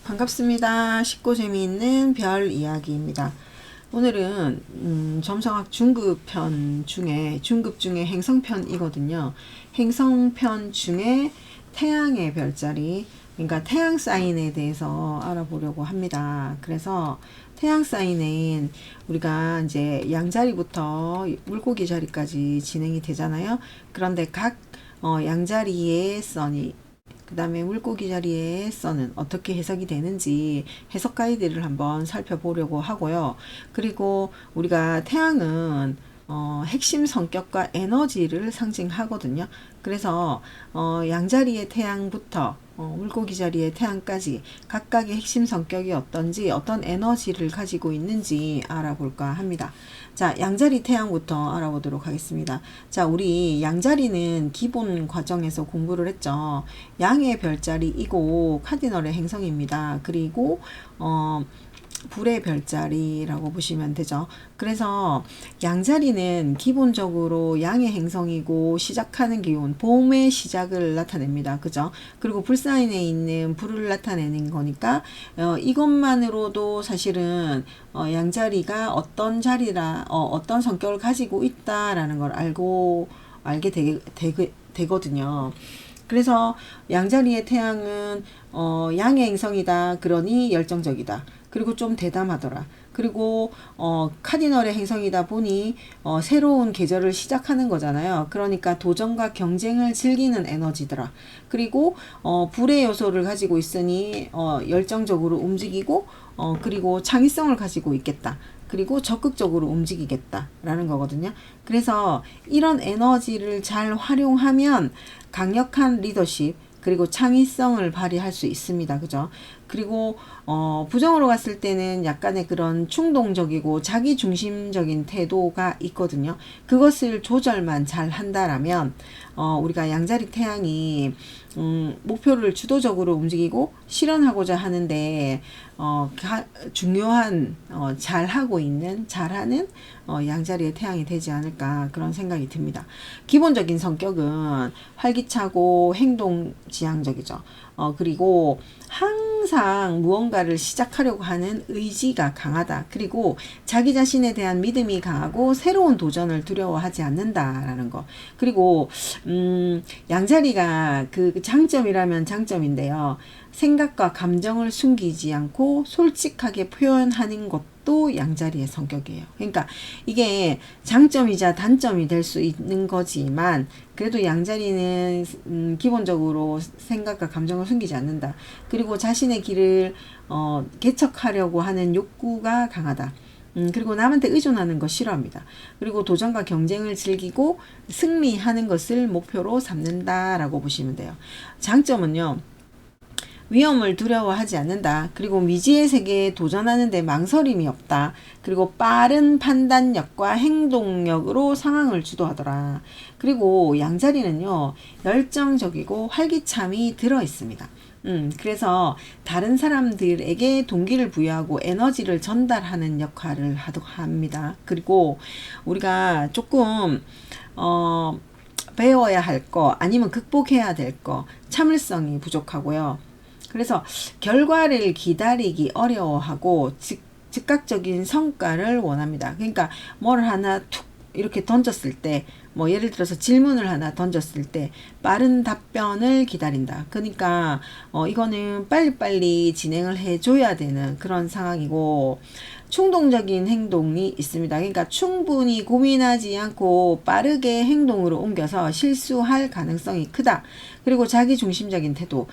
반갑습니다. 쉽고 재미있는 별 이야기입니다. 오늘은 점성학 중급편 중에 중급 중에 행성편이거든요. 행성편 중에 태양의 별자리, 그러니까 태양 사인에 대해서 알아보려고 합니다. 그래서 태양 사인은 우리가 이제 양자리부터 물고기 자리까지 진행이 되잖아요. 그런데 각 양자리의 선이, 그 다음에 물고기 자리의 선은 어떻게 해석이 되는지 해석 가이드를 한번 살펴보려고 하고요. 그리고 우리가 태양은 핵심 성격과 에너지를 상징하거든요. 그래서 양자리의 태양부터 물고기 자리의 태양까지 각각의 핵심 성격이 어떤지, 어떤 에너지를 가지고 있는지 알아볼까 합니다. 자, 양자리 태양부터 알아보도록 하겠습니다. 자, 우리 양자리는 기본 과정에서 공부를 했죠. 양의 별자리이고 카디널의 행성입니다. 그리고 불의 별자리라고 보시면 되죠. 그래서 양자리는 기본적으로 양의 행성이고 시작하는 기운, 봄의 시작을 나타냅니다. 그죠? 그리고 불사인에 있는 불을 나타내는 거니까 이것만으로도 사실은 양자리가 어떤 자리라 어떤 성격을 가지고 있다라는 걸 알게 되거든요. 그래서 양자리의 태양은 양의 행성이다. 그러니 열정적이다. 그리고 좀 대담하더라. 그리고 카디널의 행성이다 보니 새로운 계절을 시작하는 거잖아요. 그러니까 도전과 경쟁을 즐기는 에너지더라. 그리고 불의 요소를 가지고 있으니 열정적으로 움직이고 그리고 창의성을 가지고 있겠다. 그리고 적극적으로 움직이겠다라는 거거든요. 그래서 이런 에너지를 잘 활용하면 강력한 리더십 그리고 창의성을 발휘할 수 있습니다. 그죠? 그리고 부정으로 갔을 때는 약간의 그런 충동적이고 자기중심적인 태도가 있거든요. 그것을 조절만 잘 한다라면 우리가 양자리 태양이 목표를 주도적으로 움직이고 실현하고자 하는데 중요한 잘하는 양자리의 태양이 되지 않을까 그런 생각이 듭니다. 기본적인 성격은 활기차고 행동지향적이죠. 그리고 항상 무언가를 시작하려고 하는 의지가 강하다. 그리고 자기 자신에 대한 믿음이 강하고 새로운 도전을 두려워하지 않는다라는 거. 그리고 양자리가 그 장점이라면 장점인데요. 생각과 감정을 숨기지 않고 솔직하게 표현하는 것도 양자리의 성격이에요. 그러니까 이게 장점이자 단점이 될 수 있는 거지만 그래도 양자리는 기본적으로 생각과 감정을 숨기지 않는다. 그리고 자신의 길을 개척하려고 하는 욕구가 강하다. 그리고 남한테 의존하는 거 싫어합니다. 그리고 도전과 경쟁을 즐기고 승리하는 것을 목표로 삼는다라고 보시면 돼요. 장점은요. 위험을 두려워하지 않는다. 그리고 미지의 세계에 도전하는 데 망설임이 없다. 그리고 빠른 판단력과 행동력으로 상황을 주도하더라. 그리고 양자리는요. 열정적이고 활기참이 들어 있습니다. 그래서 다른 사람들에게 동기를 부여하고 에너지를 전달하는 역할을 합니다. 그리고 우리가 조금 배워야 할 거 아니면 극복해야 될 거 참을성이 부족하고요. 그래서 결과를 기다리기 어려워하고 즉각적인 성과를 원합니다. 그러니까 뭘 하나 툭 이렇게 던졌을 때 뭐 예를 들어서 질문을 하나 던졌을 때 빠른 답변을 기다린다. 그러니까 이거는 빨리빨리 진행을 해줘야 되는 그런 상황이고 충동적인 행동이 있습니다. 그러니까 충분히 고민하지 않고 빠르게 행동으로 옮겨서 실수할 가능성이 크다. 그리고 자기중심적인 태도,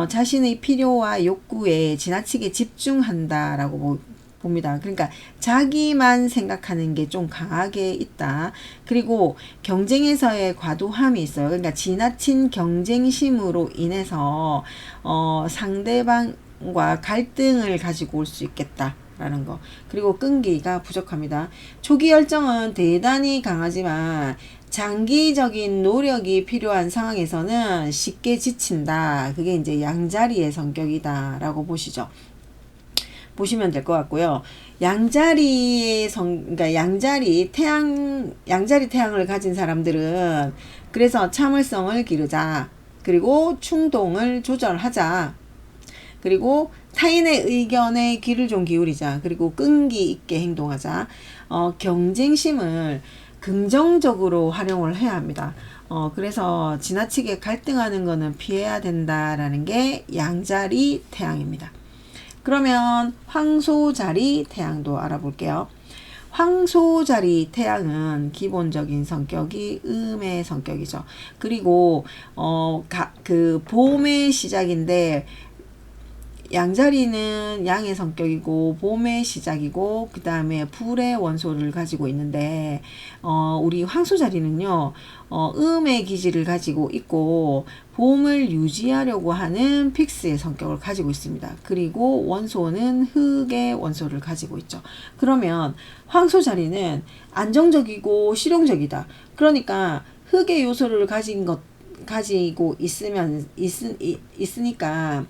자신의 필요와 욕구에 지나치게 집중한다라고 봅니다. 그러니까 자기만 생각하는 게 좀 강하게 있다. 그리고 경쟁에서의 과도함이 있어요. 그러니까 지나친 경쟁심으로 인해서 상대방과 갈등을 가지고 올 수 있겠다. 라는 거. 그리고 끈기가 부족합니다. 초기 열정은 대단히 강하지만 장기적인 노력이 필요한 상황에서는 쉽게 지친다. 그게 이제 양자리의 성격이다 라고 보시면 될 것 같고요. 그러니까 양자리 태양을 가진 사람들은 그래서 참을성을 기르자. 그리고 충동을 조절하자. 그리고 타인의 의견에 귀를 좀 기울이자. 그리고 끈기 있게 행동하자. 경쟁심을 긍정적으로 활용을 해야 합니다. 그래서 지나치게 갈등하는 거는 피해야 된다라는 게 양자리 태양입니다. 그러면 황소자리 태양도 알아볼게요. 황소자리 태양은 기본적인 성격이 음의 성격이죠. 그리고 그 봄의 시작인데 양자리는 양의 성격이고 봄의 시작이고 그 다음에 불의 원소를 가지고 있는데 우리 황소자리는요 음의 기질을 가지고 있고 봄을 유지하려고 하는 픽스의 성격을 가지고 있습니다. 그리고 원소는 흙의 원소를 가지고 있죠. 그러면 황소자리는 안정적이고 실용적이다. 그러니까 흙의 요소를 가지고 있으니까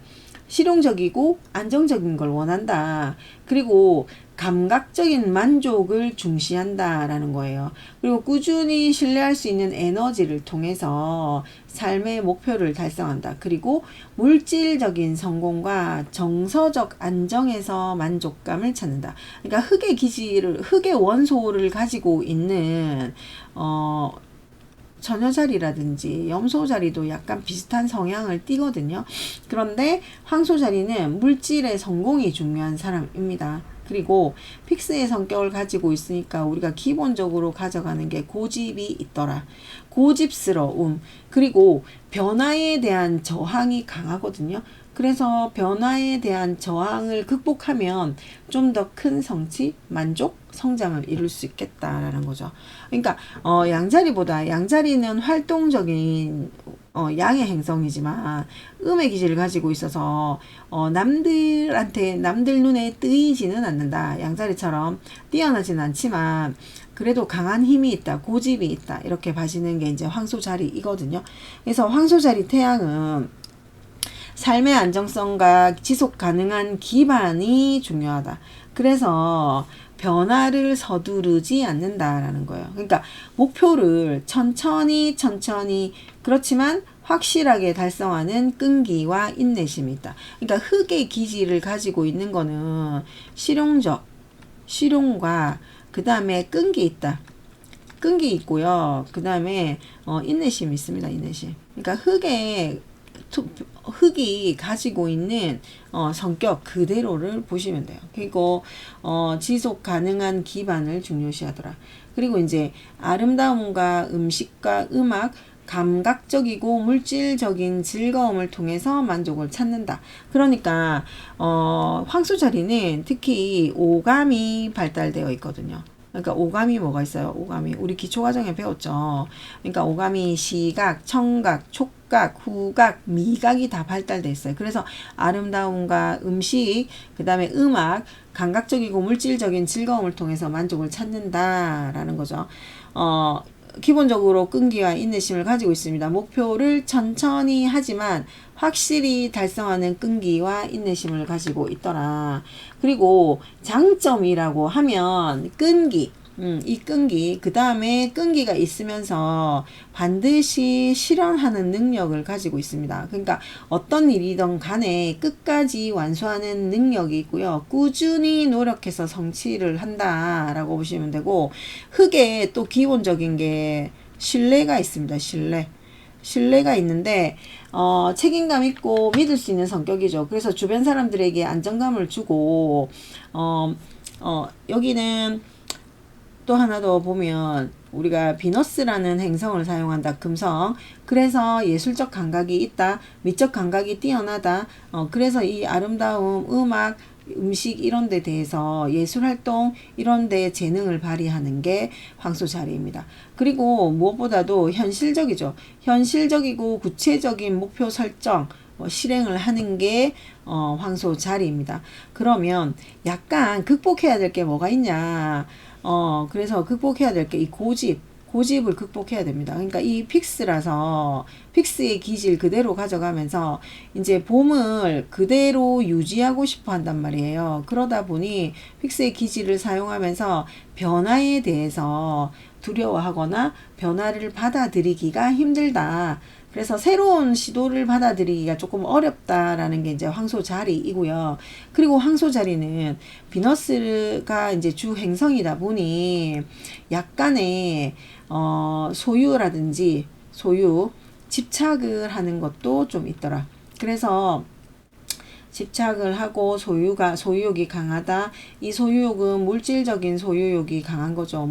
실용적이고 안정적인 걸 원한다. 그리고 감각적인 만족을 중시한다라는 거예요. 그리고 꾸준히 신뢰할 수 있는 에너지를 통해서 삶의 목표를 달성한다. 그리고 물질적인 성공과 정서적 안정에서 만족감을 찾는다. 그러니까 흙의 원소를 가지고 있는 처녀자리라든지 염소자리도 약간 비슷한 성향을 띠거든요. 그런데 황소자리는 물질의 성공이 중요한 사람입니다. 그리고 픽스의 성격을 가지고 있으니까 우리가 기본적으로 가져가는 게 고집이 있더라. 고집스러움, 그리고 변화에 대한 저항이 강하거든요. 그래서 변화에 대한 저항을 극복하면 좀 더 큰 성취, 만족, 성장을 이룰 수 있겠다라는 거죠. 그러니까 양자리는 활동적인 양의 행성이지만 음의 기질을 가지고 있어서 남들 눈에 뜨이지는 않는다. 양자리처럼 뛰어나지는 않지만 그래도 강한 힘이 있다, 고집이 있다, 이렇게 봐지는 게 이제 황소자리이거든요. 그래서 황소자리 태양은 삶의 안정성과 지속 가능한 기반이 중요하다. 그래서 변화를 서두르지 않는다라는 거예요. 그러니까 목표를 천천히 그렇지만 확실하게 달성하는 끈기와 인내심이 있다. 그러니까 흙의 기질을 가지고 있는 거는 실용과 그 다음에 끈기 있다. 끈기 있고요. 그 다음에 인내심이 있습니다. 인내심. 그러니까 흙이 가지고 있는 성격 그대로를 보시면 돼요. 그리고 지속 가능한 기반을 중요시하더라. 그리고 이제 아름다움과 음식과 음악, 감각적이고 물질적인 즐거움을 통해서 만족을 찾는다. 그러니까 황소자리는 특히 오감이 발달되어 있거든요. 그러니까 오감이 뭐가 있어요? 오감이 우리 기초과정에 배웠죠. 그러니까 오감이 시각, 청각, 촉각, 후각, 미각이 다 발달돼 있어요. 그래서 아름다움과 음식, 그 다음에 음악, 감각적이고 물질적인 즐거움을 통해서 만족을 찾는다라는 거죠. 기본적으로 끈기와 인내심을 가지고 있습니다. 목표를 천천히 하지만 확실히 달성하는 끈기와 인내심을 가지고 있더라. 그리고 장점이라고 하면 끈기, 이 끈기, 그 다음에 끈기가 있으면서 반드시 실현하는 능력을 가지고 있습니다. 그러니까 어떤 일이든 간에 끝까지 완수하는 능력이 있고요. 꾸준히 노력해서 성취를 한다라고 보시면 되고, 흙에 또 기본적인 게 신뢰가 있습니다. 신뢰가 있는데 책임감 있고 믿을 수 있는 성격이죠. 그래서 주변 사람들에게 안정감을 주고 여기는 또 하나 더 보면 우리가 비너스라는 행성을 사용한다. 금성. 그래서 예술적 감각이 있다. 미적 감각이 뛰어나다. 그래서 이 아름다움, 음악, 음식 이런 데 대해서 예술활동 이런 데 재능을 발휘하는 게 황소자리입니다. 그리고 무엇보다도 현실적이죠. 현실적이고 구체적인 목표 설정, 실행을 하는 게 황소자리입니다. 그러면 약간 극복해야 될 게 뭐가 있냐. 그래서 극복해야 될 게 이 고집을 극복해야 됩니다. 그러니까 이 픽스라서 픽스의 기질 그대로 가져가면서 이제 봄을 그대로 유지하고 싶어 한단 말이에요. 그러다 보니 픽스의 기질을 사용하면서 변화에 대해서 두려워하거나 변화를 받아들이기가 힘들다. 그래서 새로운 시도를 받아들이기가 조금 어렵다라는 게 이제 황소 자리이고요. 그리고 황소 자리는 비너스가 이제 주 행성이다 보니 약간의 소유라든지 집착을 하는 것도 좀 있더라. 그래서 집착을 하고 소유욕이 강하다. 이 소유욕은 물질적인 소유욕이 강한 거죠.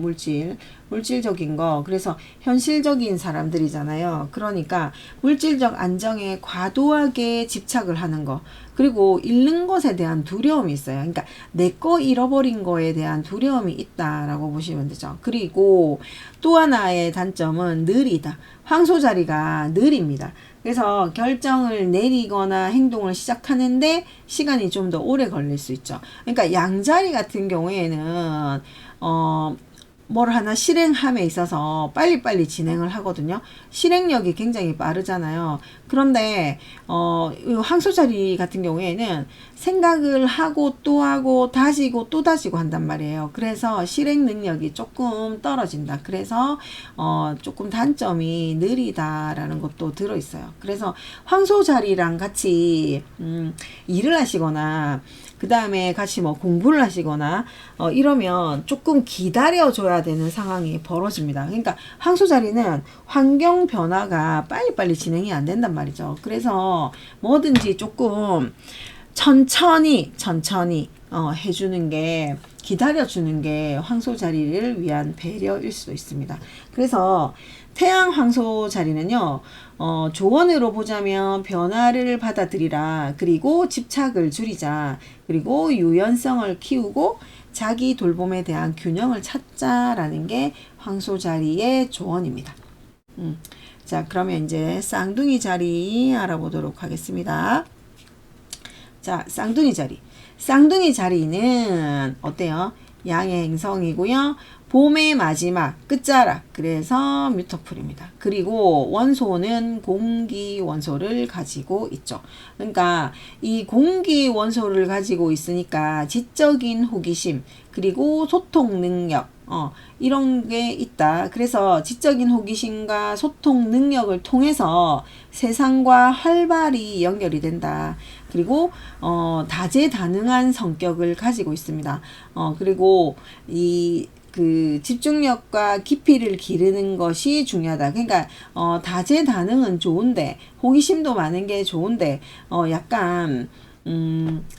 물질적인 거. 그래서 현실적인 사람들이잖아요. 그러니까 물질적 안정에 과도하게 집착을 하는 거. 그리고 잃는 것에 대한 두려움이 있어요. 그러니까 내 거 잃어버린 거에 대한 두려움이 있다라고 보시면 되죠. 그리고 또 하나의 단점은 느리다. 황소 자리가 느립니다. 그래서 결정을 내리거나 행동을 시작하는데 시간이 좀 더 오래 걸릴 수 있죠. 그러니까 양자리 같은 경우에는 뭘 하나 실행함에 있어서 빨리빨리 진행을 하거든요. 실행력이 굉장히 빠르잖아요. 그런데 황소자리 같은 경우에는 생각을 하고 또 하고 다지고 또 다지고 한단 말이에요. 그래서 실행 능력이 조금 떨어진다. 그래서 조금 단점이 느리다라는 것도 들어있어요. 그래서 황소자리랑 같이 일을 하시거나 그 다음에 같이 뭐 공부를 하시거나 이러면 조금 기다려줘야 되는 상황이 벌어집니다. 그러니까 황소자리는 환경 변화가 빨리빨리 진행이 안 된단 말이죠. 그래서 뭐든지 조금 천천히 해주는 게, 기다려주는 게 황소자리를 위한 배려일 수도 있습니다. 그래서 태양 황소 자리는요, 조언으로 보자면 변화를 받아들이라, 그리고 집착을 줄이자, 그리고 유연성을 키우고 자기 돌봄에 대한 균형을 찾자라는 게 황소 자리의 조언입니다. 자, 그러면 이제 쌍둥이 자리 알아보도록 하겠습니다. 자, 쌍둥이 자리. 쌍둥이 자리는 어때요? 양의 행성이고요. 봄의 마지막 끝자락, 그래서 뮤터풀입니다. 그리고 원소는 공기 원소를 가지고 있죠. 그러니까 이 공기 원소를 가지고 있으니까 지적인 호기심, 그리고 소통 능력, 이런 게 있다. 그래서 지적인 호기심과 소통 능력을 통해서 세상과 활발히 연결이 된다. 그리고 다재다능한 성격을 가지고 있습니다. 그리고 그 집중력과 깊이를 기르는 것이 중요하다. 그러니까 다재다능은 좋은데, 호기심도 많은 게 좋은데 약간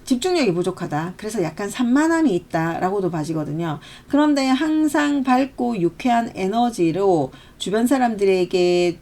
집중력이 부족하다. 그래서 약간 산만함이 있다라고도 봐지거든요. 그런데 항상 밝고 유쾌한 에너지로 주변 사람들에게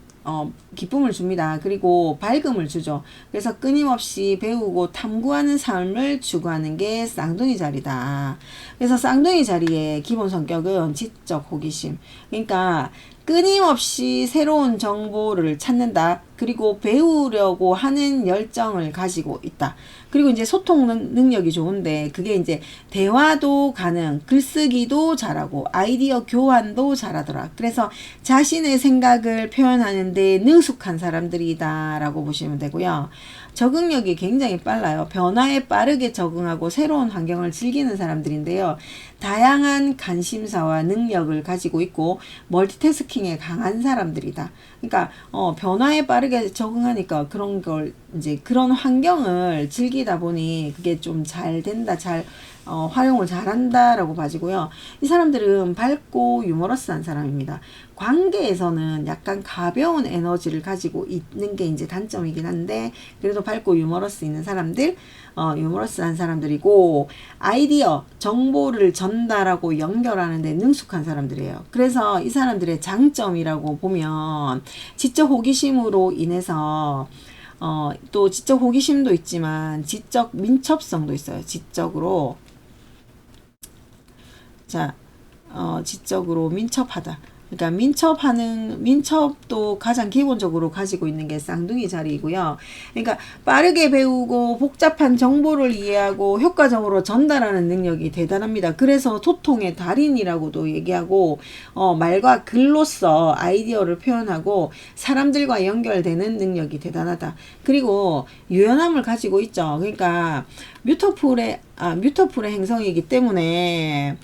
기쁨을 줍니다. 그리고 밝음을 주죠. 그래서 끊임없이 배우고 탐구하는 삶을 추구하는 게 쌍둥이 자리다. 그래서 쌍둥이 자리의 기본 성격은 지적 호기심. 그러니까 끊임없이 새로운 정보를 찾는다. 그리고 배우려고 하는 열정을 가지고 있다. 그리고 이제 소통 능력이 좋은데, 그게 이제 대화도 가능, 글쓰기도 잘하고 아이디어 교환도 잘하더라. 그래서 자신의 생각을 표현하는데 능숙한 사람들이다 라고 보시면 되고요. 적응력이 굉장히 빨라요. 변화에 빠르게 적응하고 새로운 환경을 즐기는 사람들인데요. 다양한 관심사와 능력을 가지고 있고 멀티태스킹에 강한 사람들이다. 그러니까 변화에 빠르게 적응하니까 그런 걸 이제 그런 환경을 즐기다 보니 그게 좀 잘 된다, 활용을 잘한다라고 봐지고요. 이 사람들은 밝고 유머러스한 사람입니다. 관계에서는 약간 가벼운 에너지를 가지고 있는 게 이제 단점이긴 한데, 그래도 밝고 유머러스 있는 사람들, 유머러스한 사람들이고, 아이디어, 정보를 전달하고 연결하는 데 능숙한 사람들이에요. 그래서 이 사람들의 장점이라고 보면 지적 호기심으로 인해서 또 지적 호기심도 있지만 지적 민첩성도 있어요. 지적으로 지적으로 민첩하다. 그러니까 민첩도 가장 기본적으로 가지고 있는 게 쌍둥이 자리이고요. 그러니까 빠르게 배우고 복잡한 정보를 이해하고 효과적으로 전달하는 능력이 대단합니다. 그래서 소통의 달인이라고도 얘기하고, 말과 글로써 아이디어를 표현하고 사람들과 연결되는 능력이 대단하다. 그리고 유연함을 가지고 있죠. 그러니까 뮤터풀의 행성이기 때문에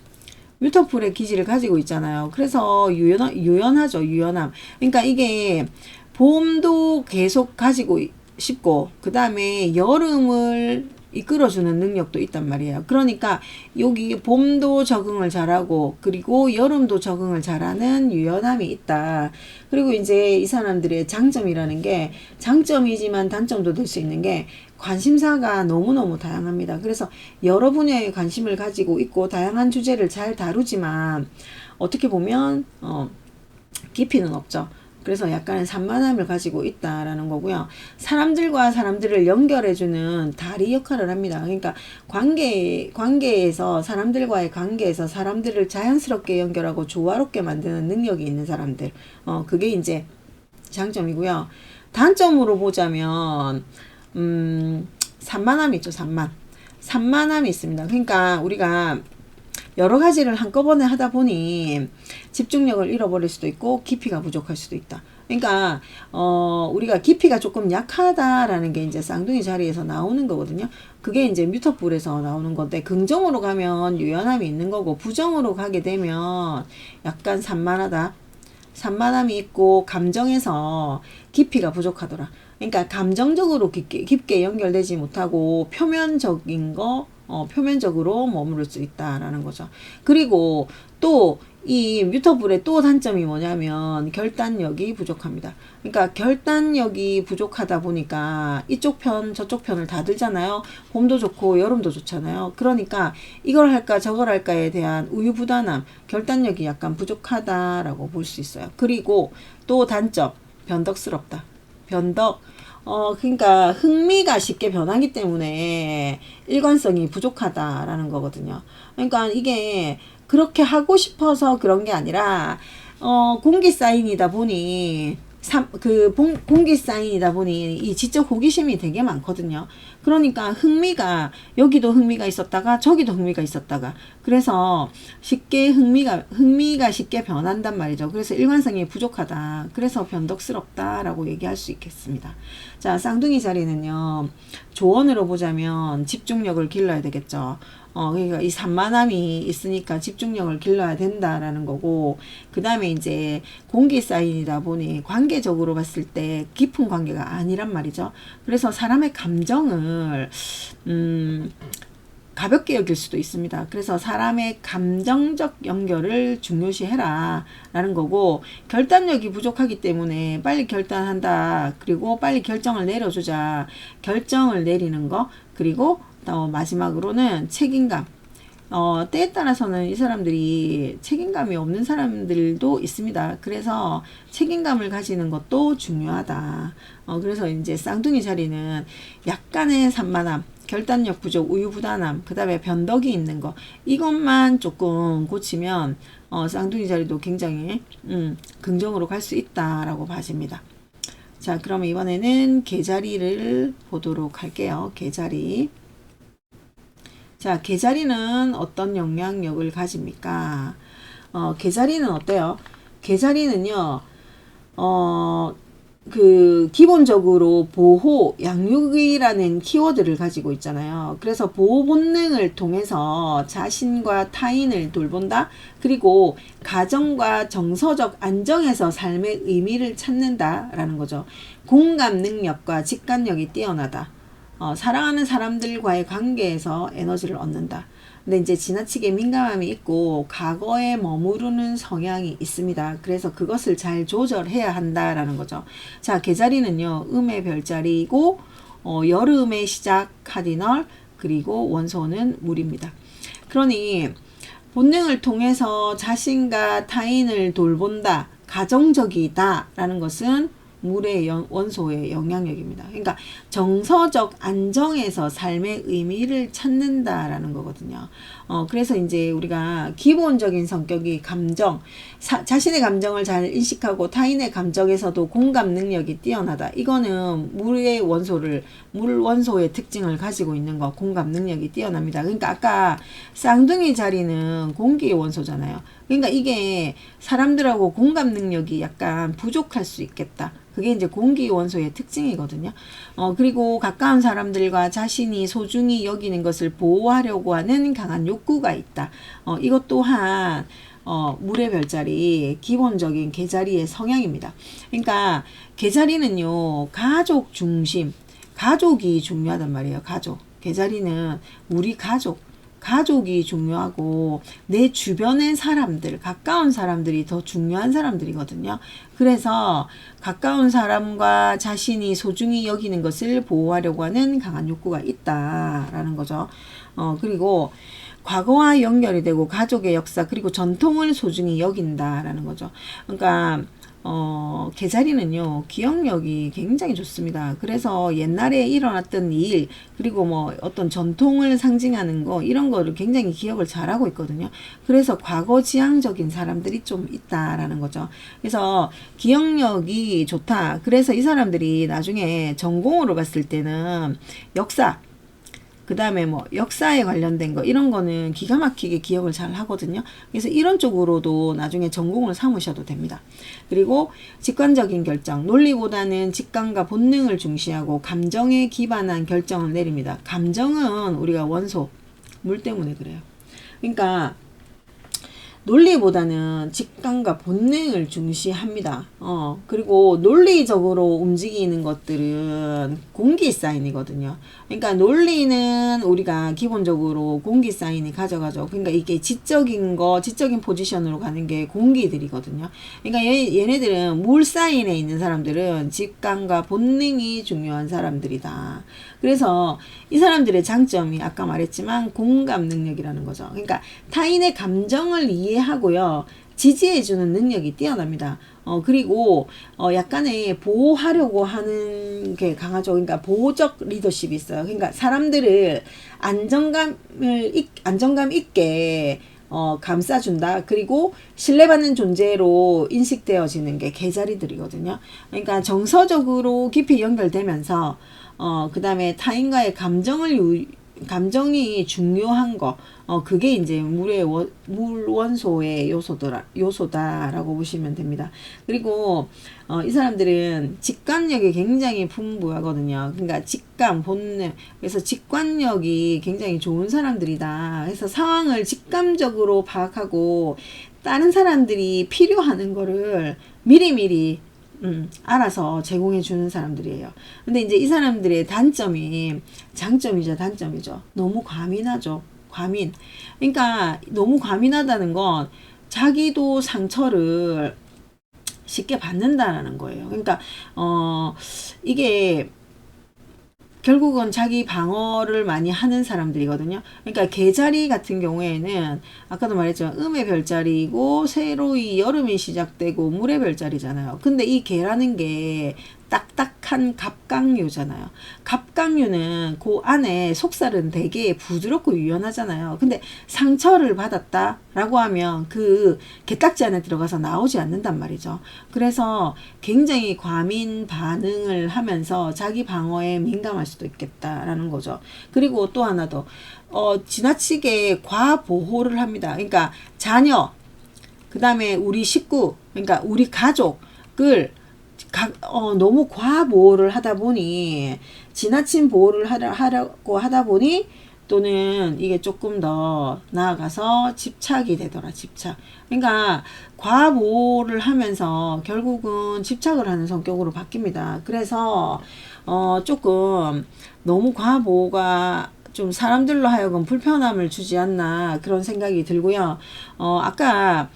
뮤터풀의 기질을 가지고 있잖아요. 그래서 유연하죠. 유연함. 그러니까 이게 봄도 계속 가지고 싶고 그 다음에 여름을 이끌어주는 능력도 있단 말이에요. 그러니까 여기 봄도 적응을 잘하고 그리고 여름도 적응을 잘하는 유연함이 있다. 그리고 이제 이 사람들의 장점이라는 게 장점이지만 단점도 될 수 있는 게 관심사가 너무너무 다양합니다. 그래서 여러 분야에 관심을 가지고 있고 다양한 주제를 잘 다루지만 어떻게 보면 깊이는 없죠. 그래서 약간의 산만함을 가지고 있다라는 거고요. 사람들과 사람들을 연결해주는 다리 역할을 합니다. 그러니까 관계에서 사람들과의 관계에서 사람들을 자연스럽게 연결하고 조화롭게 만드는 능력이 있는 사람들. 그게 이제 장점이고요. 단점으로 보자면 산만함이 있죠. 산만함이 있습니다. 그러니까 우리가 여러 가지를 한꺼번에 하다 보니 집중력을 잃어버릴 수도 있고 깊이가 부족할 수도 있다. 그러니까 우리가 깊이가 조금 약하다라는 게 이제 쌍둥이 자리에서 나오는 거거든요. 그게 이제 뮤터풀에서 나오는 건데 긍정으로 가면 유연함이 있는 거고 부정으로 가게 되면 약간 산만함이 있고 감정에서 깊이가 부족하더라. 그러니까 감정적으로 깊게 연결되지 못하고 표면적으로 머무를 수 있다라는 거죠. 그리고 또 이 뮤터불의 또 단점이 뭐냐면 결단력이 부족합니다. 그러니까 결단력이 부족하다 보니까 이쪽 편 저쪽 편을 다 들잖아요. 봄도 좋고 여름도 좋잖아요. 그러니까 이걸 할까 저걸 할까에 대한 우유부단함, 결단력이 약간 부족하다라고 볼 수 있어요. 그리고 또 단점, 변덕스럽다. 그러니까 흥미가 쉽게 변하기 때문에 일관성이 부족하다라는 거거든요. 그러니까 이게 그렇게 하고 싶어서 그런 게 아니라 공기 사인이다 보니 공기 사인이다 보니 이 지적 호기심이 되게 많거든요. 그러니까 여기도 흥미가 있었다가 저기도 흥미가 있었다가 그래서 흥미가 쉽게 변한단 말이죠. 그래서 일관성이 부족하다. 그래서 변덕스럽다라고 얘기할 수 있겠습니다. 자, 쌍둥이 자리는요. 조언으로 보자면 집중력을 길러야 되겠죠. 그러니까 이 산만함이 있으니까 집중력을 길러야 된다라는 거고, 그 다음에 이제 공기 사인이다 보니 관계적으로 봤을 때 깊은 관계가 아니란 말이죠. 그래서 사람의 감정을, 가볍게 여길 수도 있습니다. 그래서 사람의 감정적 연결을 중요시해라 라는 거고, 결단력이 부족하기 때문에 빨리 결단한다. 그리고 빨리 결정을 내려주자. 결정을 내리는 거. 그리고 마지막으로는 책임감. 때에 따라서는 이 사람들이 책임감이 없는 사람들도 있습니다. 그래서 책임감을 가지는 것도 중요하다. 그래서 이제 쌍둥이 자리는 약간의 산만함, 결단력 부족, 우유부단함, 그 다음에 변덕이 있는 거, 이것만 조금 고치면 쌍둥이 자리도 굉장히 긍정으로 갈 수 있다라고 봐집니다. 자, 그럼 이번에는 개자리를 보도록 할게요. 개자리. 자, 개자리는 어떤 영향력을 가집니까? 개자리는 어때요? 개자리는요, 기본적으로 보호, 양육이라는 키워드를 가지고 있잖아요. 그래서 보호 본능을 통해서 자신과 타인을 돌본다. 그리고 가정과 정서적 안정에서 삶의 의미를 찾는다라는 거죠. 공감 능력과 직관력이 뛰어나다. 사랑하는 사람들과의 관계에서 에너지를 얻는다. 근데 이제 지나치게 민감함이 있고 과거에 머무르는 성향이 있습니다. 그래서 그것을 잘 조절해야 한다라는 거죠. 자, 개자리는요, 음의 별자리이고 여름의 시작 카디널, 그리고 원소는 물입니다. 그러니 본능을 통해서 자신과 타인을 돌본다, 가정적이다 라는 것은 물의 원소의 영향력입니다. 그러니까 정서적 안정에서 삶의 의미를 찾는다라는 거거든요. 그래서 이제 우리가 기본적인 성격이 자신의 감정을 잘 인식하고 타인의 감정에서도 공감 능력이 뛰어나다. 이거는 물 원소의 특징을 가지고 있는 거, 공감 능력이 뛰어납니다. 그러니까 아까 쌍둥이 자리는 공기의 원소잖아요. 그러니까 이게 사람들하고 공감 능력이 약간 부족할 수 있겠다. 그게 이제 공기 원소의 특징이거든요. 그리고 가까운 사람들과 자신이 소중히 여기는 것을 보호하려고 하는 강한 욕구가 있다. 이것 또한 물의 별자리 기본적인 계자리의 성향입니다. 그러니까 계자리는요 가족 중심, 가족이 중요하단 말이에요. 가족. 계자리는 우리 가족이 중요하고 내 주변의 사람들, 가까운 사람들이 더 중요한 사람들이거든요. 그래서 가까운 사람과 자신이 소중히 여기는 것을 보호하려고 하는 강한 욕구가 있다라는 거죠. 그리고 과거와 연결이 되고 가족의 역사 그리고 전통을 소중히 여긴다라는 거죠. 그러니까 계자리는요 기억력이 굉장히 좋습니다. 그래서 옛날에 일어났던 일 그리고 뭐 어떤 전통을 상징하는 거 이런 거를 굉장히 기억을 잘하고 있거든요. 그래서 과거 지향적인 사람들이 좀 있다라는 거죠. 그래서 기억력이 좋다. 그래서 이 사람들이 나중에 전공으로 봤을 때는 역사 그 다음에 뭐 역사에 관련된 거 이런 거는 기가 막히게 기억을 잘 하거든요. 그래서 이런 쪽으로도 나중에 전공을 삼으셔도 됩니다. 그리고 직관적인 결정, 논리보다는 직감과 본능을 중시하고 감정에 기반한 결정을 내립니다. 감정은 우리가 원소, 물 때문에 그래요. 그러니까 논리보다는 직감과 본능을 중시합니다. 그리고 논리적으로 움직이는 것들은 공기 사인이거든요. 그러니까 논리는 우리가 기본적으로 공기 사인이 가져가죠. 그러니까 이게 지적인 포지션으로 가는 게 공기들이거든요. 그러니까 얘네들은 물 사인에 있는 사람들은 직감과 본능이 중요한 사람들이다. 그래서 이 사람들의 장점이 아까 말했지만 공감 능력이라는 거죠. 그러니까 타인의 감정을 이해하고요. 지지해주는 능력이 뛰어납니다. 그리고 약간의 보호하려고 하는 게 강하죠. 그러니까 보호적 리더십이 있어요. 그러니까 사람들을 안정감 있게 감싸준다. 그리고 신뢰받는 존재로 인식되어지는 게 계자리들이거든요. 그러니까 정서적으로 깊이 연결되면서 그 다음에 타인과의 감정이 중요한 거, 그게 이제 물 원소의 요소다라고 보시면 됩니다. 그리고, 이 사람들은 직관력이 굉장히 풍부하거든요. 그러니까 직감, 본능. 그래서 직관력이 굉장히 좋은 사람들이다. 그래서 상황을 직감적으로 파악하고, 다른 사람들이 필요하는 거를 미리미리 알아서 제공해 주는 사람들이에요. 근데 이제 이 사람들의 단점이 장점이자 단점이죠. 너무 과민하죠. 과민. 그러니까 너무 과민하다는 건 자기도 상처를 쉽게 받는다라는 거예요. 그러니까 이게 결국은 자기 방어를 많이 하는 사람들이거든요. 그러니까 계자리 같은 경우에는 아까도 말했지만 음의 별자리이고 새로이 여름이 시작되고 물의 별자리잖아요. 근데 이 개라는 게 딱딱한 갑각류잖아요. 갑각류는 그 안에 속살은 되게 부드럽고 유연하잖아요. 근데 상처를 받았다라고 하면 그 게딱지 안에 들어가서 나오지 않는단 말이죠. 그래서 굉장히 과민 반응을 하면서 자기 방어에 민감할 수도 있겠다라는 거죠. 그리고 또 하나 더 지나치게 과보호를 합니다. 그러니까 자녀, 그 다음에 우리 식구, 그러니까 우리 가족을 너무 과보호를 하다 보니 지나친 보호를 하려고 하다 보니 또는 이게 조금 더 나아가서 집착이 되더라. 집착. 그러니까 과보호를 하면서 결국은 집착을 하는 성격으로 바뀝니다. 그래서 조금 너무 과보호가 좀 사람들로 하여금 불편함을 주지 않나 그런 생각이 들고요. 아까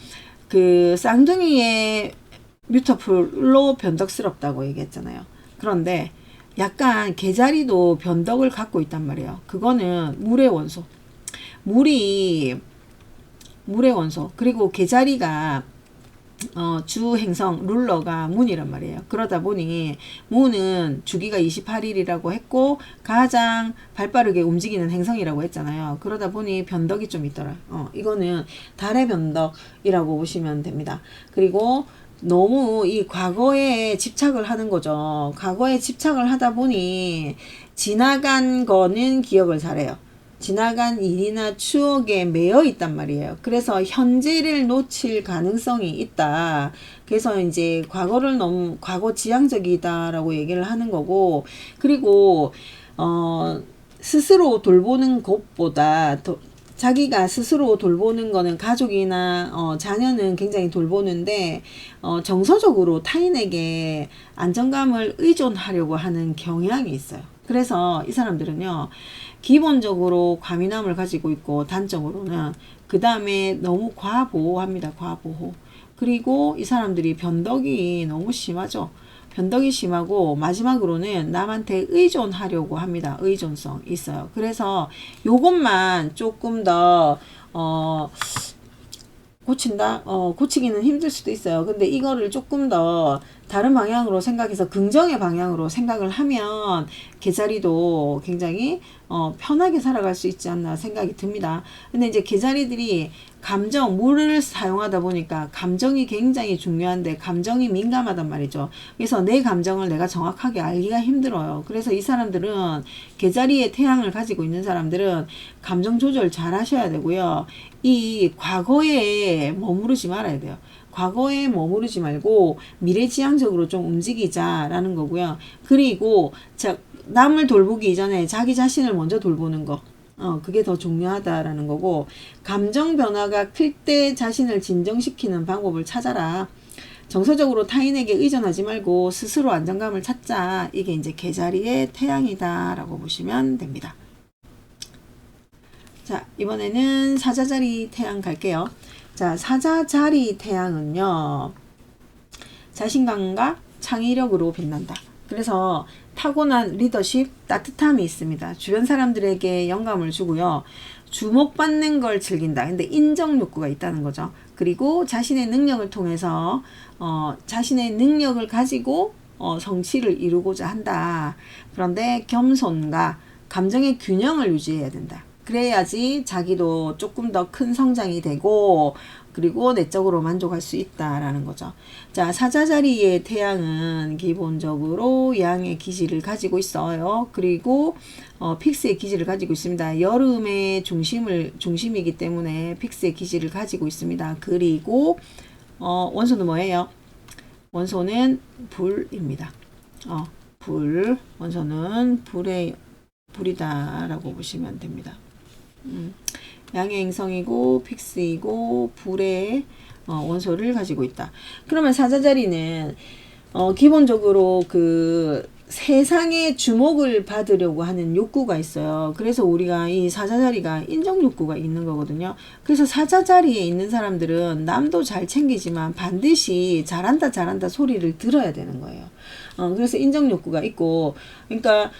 그 쌍둥이의 뮤터풀로 변덕스럽다고 얘기했잖아요. 그런데 약간 계자리도 변덕을 갖고 있단 말이에요. 그거는 물의 원소. 물의 원소. 그리고 계자리가 주 행성 룰러가 문이란 말이에요. 그러다 보니 문은 주기가 28일이라고 했고 가장 발빠르게 움직이는 행성이라고 했잖아요. 그러다 보니 변덕이 좀 있더라. 이거는 달의 변덕이라고 보시면 됩니다. 그리고 너무 이 과거에 집착을 하는 거죠. 과거에 집착을 하다 보니 지나간 거는 기억을 잘해요. 지나간 일이나 추억에 매여 있단 말이에요. 그래서 현재를 놓칠 가능성이 있다. 그래서 이제 과거를 너무 과거 지향적이다라고 얘기를 하는 거고, 그리고 스스로 돌보는 것보다 자기가 스스로 돌보는 거는 가족이나 자녀는 굉장히 돌보는데 정서적으로 타인에게 안정감을 의존하려고 하는 경향이 있어요. 그래서 이 사람들은요, 기본적으로 과민함을 가지고 있고, 단점으로는 그 다음에 너무 과보호합니다. 과보호. 그리고 이 사람들이 변덕이 너무 심하죠. 변덕이 심하고, 마지막으로는 남한테 의존하려고 합니다. 의존성 있어요. 그래서 요것만 조금 더 고친다? 고치기는 힘들 수도 있어요. 근데 이거를 조금 더 다른 방향으로 생각해서 긍정의 방향으로 생각을 하면 개자리도 굉장히 편하게 살아갈 수 있지 않나 생각이 듭니다. 근데 이제 개자리들이 물을 사용하다 보니까 감정이 굉장히 중요한데 감정이 민감하단 말이죠. 그래서 내 감정을 내가 정확하게 알기가 힘들어요. 그래서 이 사람들은, 개자리의 태양을 가지고 있는 사람들은 감정 조절 잘 하셔야 되고요. 이 과거에 머무르지 말아야 돼요. 과거에 머무르지 말고 미래지향적으로 좀 움직이자라는 거고요. 그리고 남을 돌보기 이전에 자기 자신을 먼저 돌보는 거. 그게 더 중요하다라는 거고, 감정 변화가 클 때 자신을 진정시키는 방법을 찾아라. 정서적으로 타인에게 의존하지 말고 스스로 안정감을 찾자. 이게 이제 개자리의 태양이다라고 보시면 됩니다. 자, 이번에는 사자자리 태양 갈게요. 자, 사자자리 태양은요, 자신감과 창의력으로 빛난다. 그래서 타고난 리더십, 따뜻함이 있습니다. 주변 사람들에게 영감을 주고요. 주목받는 걸 즐긴다. 근데 인정 욕구가 있다는 거죠. 그리고 자신의 능력을 통해서 자신의 능력을 가지고 성취를 이루고자 한다. 그런데 겸손과 감정의 균형을 유지해야 된다. 그래야지 자기도 조금 더 큰 성장이 되고, 그리고 내적으로 만족할 수 있다라는 거죠. 자, 사자자리의 태양은 기본적으로 양의 기질을 가지고 있어요. 그리고 픽스의 기질을 가지고 있습니다. 여름의 중심이기 때문에 픽스의 기질을 가지고 있습니다. 그리고 원소는 뭐예요? 원소는 불입니다. 원소는 불이다라고 보시면 됩니다. 양의 행성이고 픽스이고 불의 원소를 가지고 있다. 그러면 사자자리는 기본적으로 그 세상의 주목을 받으려고 하는 욕구가 있어요. 그래서 우리가 이 사자자리가 인정 욕구가 있는 거거든요. 그래서 사자자리에 있는 사람들은 남도 잘 챙기지만 반드시 잘한다 소리를 들어야 되는 거예요. 그래서 인정 욕구가 있고, 그러니까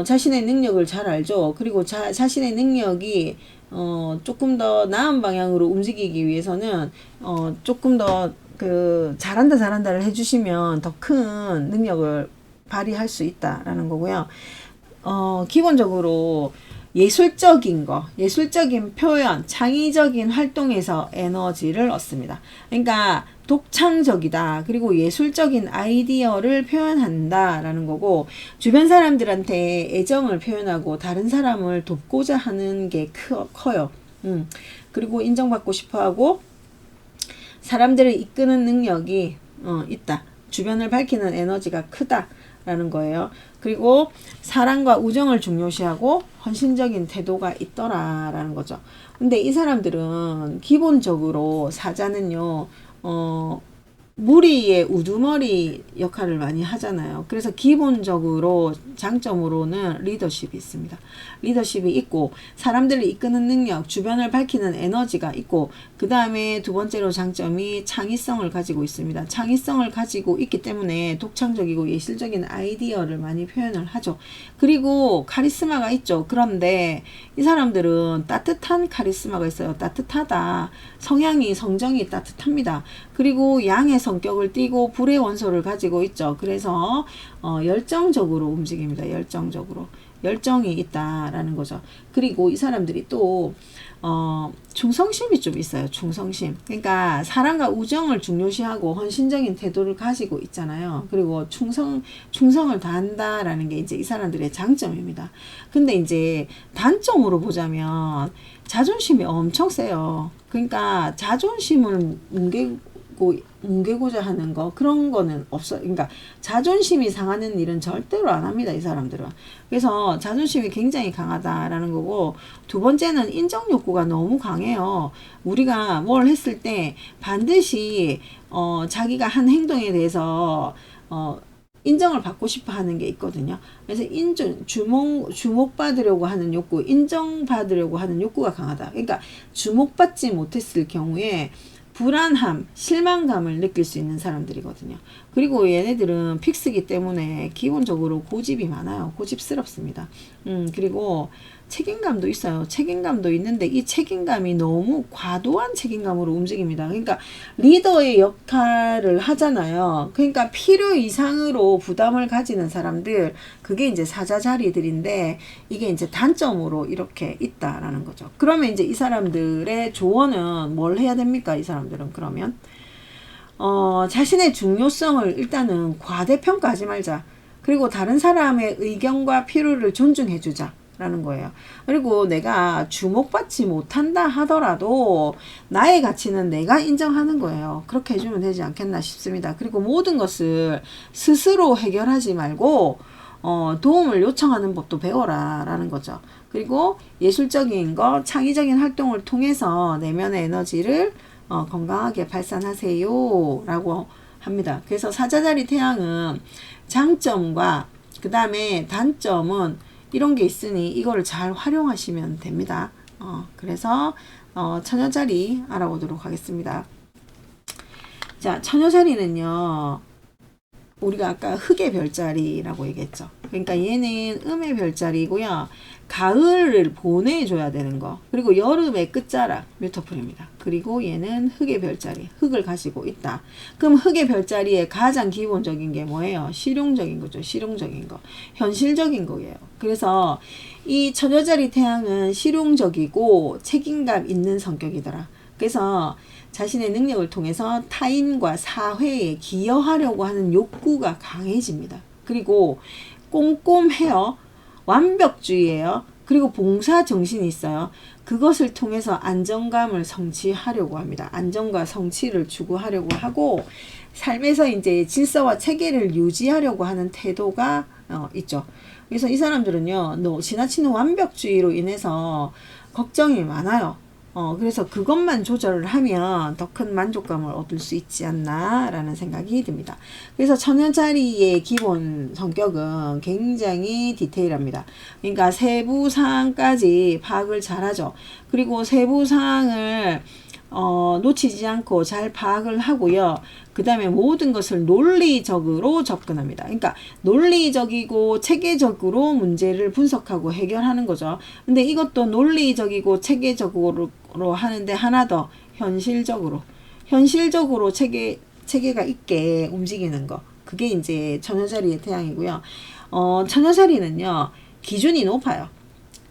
자신의 능력을 잘 알죠. 그리고 자신의 능력이 조금 더 나은 방향으로 움직이기 위해서는 조금 더 잘한다를 해주시면 더 큰 능력을 발휘할 수 있다라는 거고요. 기본적으로 예술적인 표현, 창의적인 활동에서 에너지를 얻습니다. 그러니까 독창적이다. 그리고 예술적인 아이디어를 표현한다라는 거고, 주변 사람들한테 애정을 표현하고 다른 사람을 돕고자 하는 게 커요. 그리고 인정받고 싶어하고 사람들을 이끄는 능력이 있다. 주변을 밝히는 에너지가 크다라는 거예요. 그리고 사랑과 우정을 중요시하고 헌신적인 태도가 있더라라는 거죠. 근데 이 사람들은 기본적으로 사자는요, 무리의 우두머리 역할을 많이 하잖아요. 그래서 기본적으로 장점으로는 리더십이 있습니다. 리더십이 있고 사람들을 이끄는 능력, 주변을 밝히는 에너지가 있고, 그 다음에 두 번째로 장점이 창의성을 가지고 있습니다. 창의성을 가지고 있기 때문에 독창적이고 예술적인 아이디어를 많이 표현을 하죠. 그리고 카리스마가 있죠. 그런데 이 사람들은 따뜻한 카리스마가 있어요. 따뜻하다. 성정이 따뜻합니다. 그리고 양의 성격을 띠고 불의 원소를 가지고 있죠. 그래서 열정적으로 움직입니다. 열정이 있다라는 거죠. 그리고 이 사람들이 또 충성심이 좀 있어요. 충성심. 그러니까 사랑과 우정을 중요시하고 헌신적인 태도를 가지고 있잖아요. 그리고 충성을 다한다라는 게 이제 이 사람들의 장점입니다. 근데 이제 단점으로 보자면 자존심이 엄청 세요. 그러니까 자존심을 뭉개고자 하는 거 그런 거는 없어. 그러니까 자존심이 상하는 일은 절대로 안 합니다. 이 사람들은. 그래서 자존심이 굉장히 강하다라는 거고, 두 번째는 인정 욕구가 너무 강해요. 우리가 뭘 했을 때 반드시 자기가 한 행동에 대해서 인정을 받고 싶어 하는 게 있거든요. 그래서 주목받으려고 하는 욕구, 인정받으려고 하는 욕구가 강하다. 그러니까 주목받지 못했을 경우에 불안함, 실망감을 느낄 수 있는 사람들이거든요. 그리고 얘네들은 픽스기 때문에 기본적으로 고집이 많아요. 고집스럽습니다. 그리고 책임감도 있어요. 책임감도 있는데 이 책임감이 너무 과도한 책임감으로 움직입니다. 그러니까 리더의 역할을 하잖아요. 그러니까 필요 이상으로 부담을 가지는 사람들, 그게 이제 사자 자리들인데, 이게 이제 단점으로 이렇게 있다라는 거죠. 그러면 이제 이 사람들의 조언은 뭘 해야 됩니까? 이 사람들은 그러면 자신의 중요성을 일단은 과대평가하지 말자. 그리고 다른 사람의 의견과 필요를 존중해주자 라는 거예요. 그리고 내가 주목받지 못한다 하더라도 나의 가치는 내가 인정하는 거예요. 그렇게 해주면 되지 않겠나 싶습니다. 그리고 모든 것을 스스로 해결하지 말고 도움을 요청하는 법도 배워라 라는 거죠. 그리고 예술적인 거, 창의적인 활동을 통해서 내면의 에너지를 건강하게 발산하세요 라고 합니다. 그래서 사자자리 태양은 장점과 그 다음에 단점은 이런 게 있으니 이거를 잘 활용하시면 됩니다. 그래서 처녀자리 알아보도록 하겠습니다. 자, 처녀자리는요, 우리가 아까 흑의 별자리라고 얘기했죠. 그러니까 얘는 음의 별자리고요. 가을을 보내줘야 되는 거. 그리고 여름의 끝자락 뮤토풀입니다. 그리고 얘는 흑의 별자리. 흑을 가지고 있다. 그럼 흑의 별자리의 가장 기본적인 게 뭐예요? 실용적인 거죠. 실용적인 거. 현실적인 거예요. 그래서 이 처녀자리 태양은 실용적이고 책임감 있는 성격이더라. 그래서 자신의 능력을 통해서 타인과 사회에 기여하려고 하는 욕구가 강해집니다. 그리고 꼼꼼해요. 완벽주의예요. 그리고 봉사 정신이 있어요. 그것을 통해서 안정감을 성취하려고 합니다. 안정과 성취를 추구하려고 하고, 삶에서 이제 질서와 체계를 유지하려고 하는 태도가 있죠. 그래서 이 사람들은요, 지나치는 완벽주의로 인해서 걱정이 많아요. 그래서 그것만 조절을 하면 더 큰 만족감을 얻을 수 있지 않나 라는 생각이 듭니다. 그래서 처녀자리의 기본 성격은 굉장히 디테일합니다. 그러니까 세부사항까지 파악을 잘하죠. 그리고 세부사항을 놓치지 않고 잘 파악을 하고요. 그 다음에 모든 것을 논리적으로 접근합니다. 그러니까 논리적이고 체계적으로 문제를 분석하고 해결하는 거죠. 근데 이것도 논리적이고 체계적으로 하는데 하나 더 현실적으로 체계가 있게 움직이는 거. 그게 이제 처녀자리의 태양이고요. 처녀자리는요, 기준이 높아요.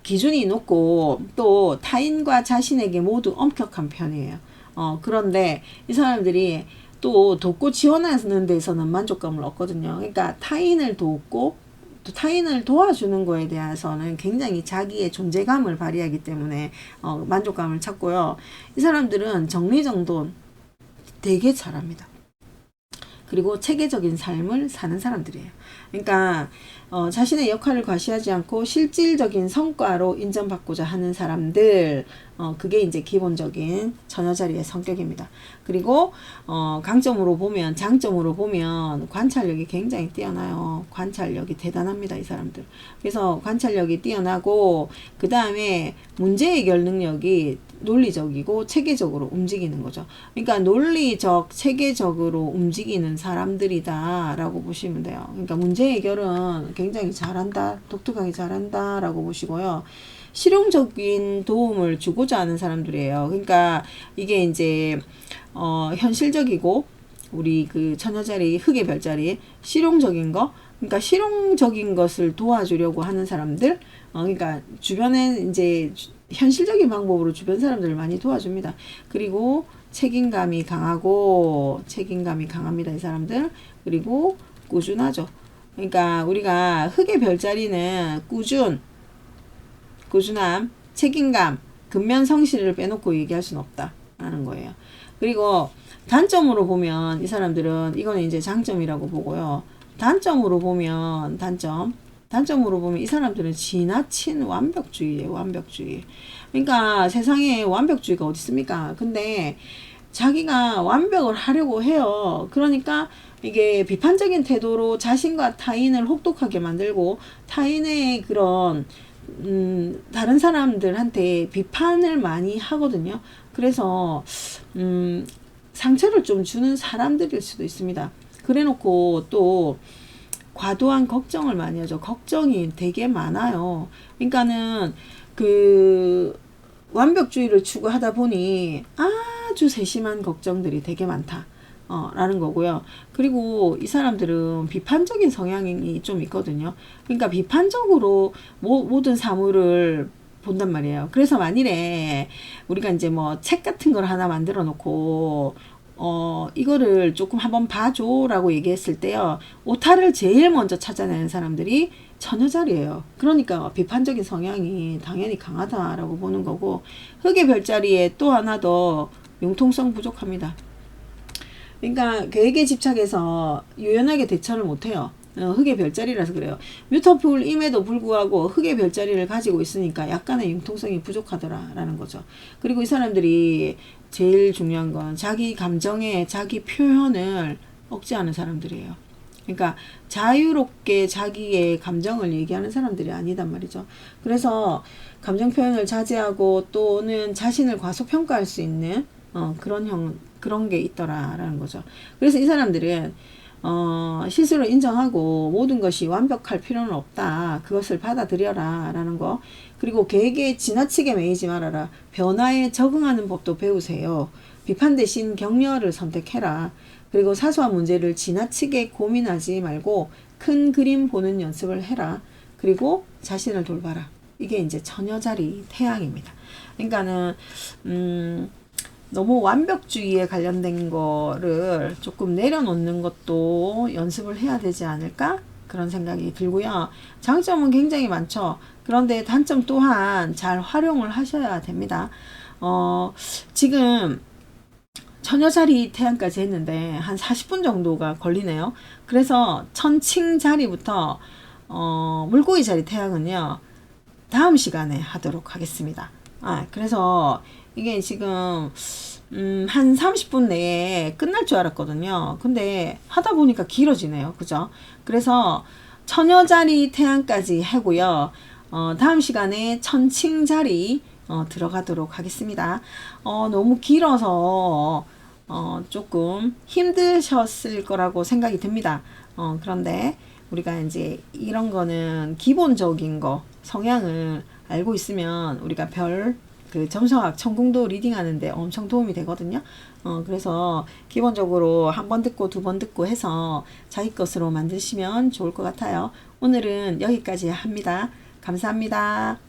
기준이 높고 또 타인과 자신에게 모두 엄격한 편이에요. 그런데 이 사람들이 또 돕고 지원하는 데서는 만족감을 얻거든요. 그러니까 타인을 돕고 또 타인을 도와주는 거에 대해서는 굉장히 자기의 존재감을 발휘하기 때문에 만족감을 찾고요. 이 사람들은 정리정돈 되게 잘합니다. 그리고 체계적인 삶을 사는 사람들이에요. 그러니까 자신의 역할을 과시하지 않고 실질적인 성과로 인정받고자 하는 사람들, 그게 이제 기본적인 처녀자리의 성격입니다. 그리고 장점으로 보면 관찰력이 굉장히 뛰어나요. 관찰력이 대단합니다, 이 사람들. 그래서 관찰력이 뛰어나고, 그 다음에 문제 해결 능력이 논리적이고 체계적으로 움직이는 거죠. 그러니까 논리적, 체계적으로 움직이는 사람들이다 라고 보시면 돼요. 그러니까 문제 해결은 굉장히 잘한다, 독특하게 잘한다 라고 보시고요. 실용적인 도움을 주고자 하는 사람들이에요. 그러니까 이게 이제 현실적이고, 우리 그 처녀자리, 흑의 별자리, 실용적인 거, 그러니까 실용적인 것을 도와주려고 하는 사람들, 그러니까 주변에 이제 현실적인 방법으로 주변 사람들을 많이 도와줍니다. 그리고 책임감이 강합니다, 이 사람들. 그리고 꾸준하죠. 그러니까 우리가 흑의 별자리는 꾸준함, 책임감, 근면성실을 빼놓고 얘기할 수는 없다라는 거예요. 그리고 단점으로 보면 이 사람들은 이거는 이제 장점이라고 보고요. 단점으로 보면 단점으로 보면 이 사람들은 지나친 완벽주의예요. 완벽주의. 그러니까 세상에 완벽주의가 어디 있습니까? 근데 자기가 완벽을 하려고 해요. 그러니까 이게 비판적인 태도로 자신과 타인을 혹독하게 만들고 타인의 그런 다른 사람들한테 비판을 많이 하거든요. 그래서 상처를 좀 주는 사람들일 수도 있습니다. 그래놓고 또 과도한 걱정을 많이 하죠. 걱정이 되게 많아요. 그러니까는 그 완벽주의를 추구하다 보니 아주 세심한 걱정들이 되게 많다. 라는 거고요. 그리고 이 사람들은 비판적인 성향이 좀 있거든요. 그러니까 비판적으로 모든 사물을 본단 말이에요. 그래서 만일에 우리가 이제 뭐 책 같은 걸 하나 만들어 놓고 이거를 조금 한번 봐줘라고 얘기했을 때요. 오타를 제일 먼저 찾아내는 사람들이 처녀자리예요. 그러니까 비판적인 성향이 당연히 강하다라고 보는 거고, 흑의 별자리에 또 하나 더 융통성 부족합니다. 그러니까 계획에 집착해서 유연하게 대처를 못해요. 흑의 별자리라서 그래요. 뮤터풀임에도 불구하고 흑의 별자리를 가지고 있으니까 약간의 융통성이 부족하더라라는 거죠. 그리고 이 사람들이 제일 중요한 건 자기 감정에 자기 표현을 억제하는 사람들이에요. 그러니까 자유롭게 자기의 감정을 얘기하는 사람들이 아니단 말이죠. 그래서 감정 표현을 자제하고 또는 자신을 과소평가할 수 있는 그런 게 있더라라는 거죠. 그래서 이 사람들은 실수를 인정하고 모든 것이 완벽할 필요는 없다. 그것을 받아들여라 라는 거. 그리고 계획에 지나치게 매이지 말아라. 변화에 적응하는 법도 배우세요. 비판 대신 격려를 선택해라. 그리고 사소한 문제를 지나치게 고민하지 말고 큰 그림 보는 연습을 해라. 그리고 자신을 돌봐라. 이게 이제 처녀자리 태양입니다. 그러니까는 너무 완벽주의에 관련된 거를 조금 내려놓는 것도 연습을 해야 되지 않을까? 그런 생각이 들고요. 장점은 굉장히 많죠. 그런데 단점 또한 잘 활용을 하셔야 됩니다. 지금 처녀자리 태양까지 했는데 한 40분 정도가 걸리네요. 그래서 천칭 자리부터 물고기 자리 태양은요. 다음 시간에 하도록 하겠습니다. 그래서 이게 지금 한 30분 내에 끝날 줄 알았거든요. 근데 하다 보니까 길어지네요. 그죠? 그래서 처녀자리 태양까지 하고요. 다음 시간에 천칭자리 들어가도록 하겠습니다. 너무 길어서 조금 힘드셨을 거라고 생각이 듭니다. 그런데 우리가 이제 이런 거는 기본적인 거 성향을 알고 있으면 우리가 그 점성학 천궁도 리딩하는데 엄청 도움이 되거든요. 그래서 기본적으로 한 번 듣고 두 번 듣고 해서 자기 것으로 만드시면 좋을 것 같아요. 오늘은 여기까지 합니다. 감사합니다.